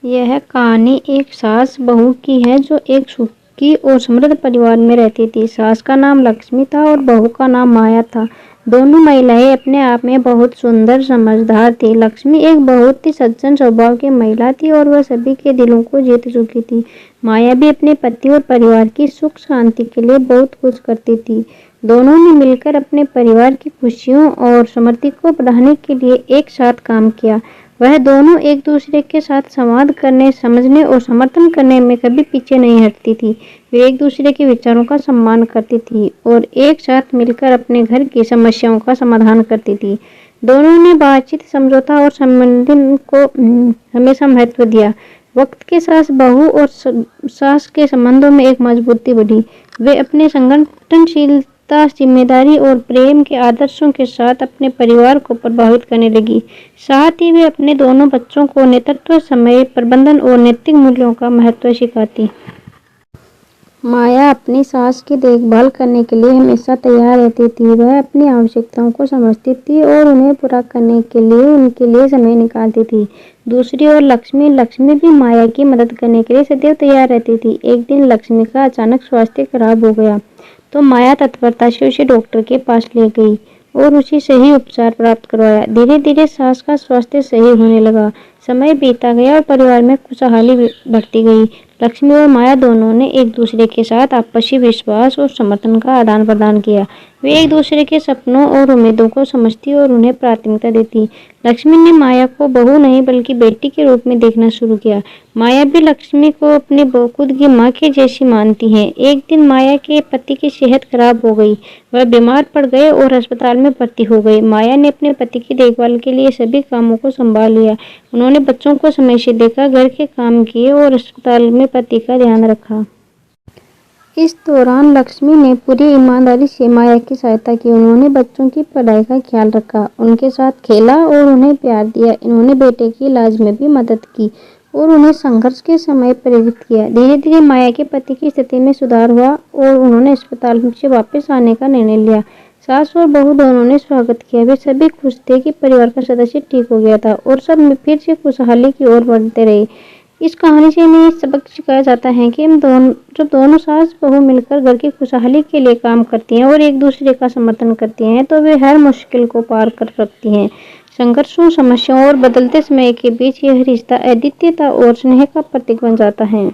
यह कहानी एक सास बहू की है जो एक सुखी और समृद्ध परिवार में रहती थी। सास का नाम लक्ष्मी था और बहू का नाम माया था। दोनों महिलाएं अपने आप में बहुत सुंदर समझदार थी। लक्ष्मी एक बहुत ही सज्जन स्वभाव की महिला थी और वह सभी के दिलों को जीत चुकी थी। माया भी अपने पति और परिवार की सुख शांति के लिए बहुत कुछ करती थी। दोनों ने मिलकर अपने परिवार की खुशियों और समृद्धि को बढ़ाने के लिए एक साथ काम किया। वह दोनों एक दूसरे के साथ संवाद करने, समझने और समर्थन करने में कभी पीछे नहीं हटती थी। वे एक दूसरे के विचारों का सम्मान करती थी और एक साथ मिलकर अपने घर की समस्याओं का समाधान करती थी। दोनों ने बातचीत, समझौता और सम्मान को हमेशा महत्व दिया। वक्त के साथ बहू और सास के संबंधों में एक मजबूती बढ़ी। वे अपने संगठनशीलता, जिम्मेदारी और प्रेम के आदर्शों के साथ अपने परिवार को प्रभावित करने लगी। साथ ही वे अपने दोनों बच्चों को नेतृत्व, समय प्रबंधन और नैतिक मूल्यों का महत्व सिखाती। माया अपनी सास की देखभाल करने के लिए हमेशा तैयार रहती थी। वह अपनी आवश्यकताओं को समझती थी और उन्हें पूरा करने के लिए उनके लिए समय निकालती थी। दूसरी ओर लक्ष्मी भी माया की मदद करने के लिए सदैव तैयार रहती थी। एक दिन लक्ष्मी का अचानक स्वास्थ्य खराब हो गया तो माया तत्परता से उसे डॉक्टर के पास ले गई और उसे सही उपचार प्राप्त करवाया। धीरे धीरे सास का स्वास्थ्य सही होने लगा। समय बीता गया और परिवार में खुशहाली बढ़ती गई। लक्ष्मी और माया दोनों ने एक दूसरे के साथ आपसी विश्वास और समर्थन का आदान प्रदान किया। वे एक दूसरे के सपनों और उम्मीदों को समझती और उन्हें प्राथमिकता देती। लक्ष्मी ने माया को बहू नहीं बल्कि बेटी के रूप में देखना शुरू किया। माया भी लक्ष्मी को अपनी खुद की माँ के जैसी मानती है। एक दिन माया के पति की सेहत खराब हो गई। वह बीमार पड़ गए और अस्पताल में भर्ती हो गए। माया ने अपने पति की देखभाल के लिए सभी कामों को संभाल लिया। उन्होंने बच्चों को समय से देखा, घर के काम किए और अस्पताल में पति का ध्यान रखा। इस दौरान लक्ष्मी ने पूरी ईमानदारी से माया की सहायता की। उन्होंने बच्चों की पढ़ाई का ख्याल रखा, उनके साथ खेला और उन्हें प्यार दिया। इन्होंने बेटे की इलाज में भी मदद की और उन्हें संघर्ष के समय प्रेरित किया। धीरे धीरे माया के पति की स्थिति में सुधार हुआ और उन्होंने अस्पताल से वापस आने का निर्णय लिया। सास और बहू दोनों ने स्वागत किया। वे सभी खुश थे कि परिवार का सदस्य ठीक हो गया था और सब फिर से खुशहाली की ओर बढ़ते रहे। इस कहानी से हमें सबक सिखाया जाता है कि जब दोनों सास बहू मिलकर घर की खुशहाली के लिए काम करती हैं और एक दूसरे का समर्थन करती हैं तो वे हर मुश्किल को पार कर सकती हैं। संघर्षों, समस्याओं और बदलते समय के बीच यह रिश्ता अद्वितीयता और स्नेह का प्रतीक बन जाता है।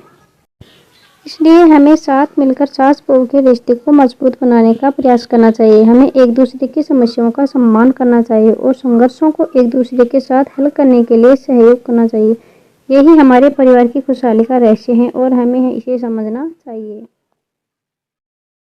इसलिए हमें साथ मिलकर सास बहू के रिश्ते को मजबूत बनाने का प्रयास करना चाहिए। हमें एक दूसरे की समस्याओं का सम्मान करना चाहिए और संघर्षों को एक दूसरे के साथ हल करने के लिए सहयोग करना चाहिए। यही हमारे परिवार की खुशहाली का रहस्य है और हमें इसे समझना चाहिए।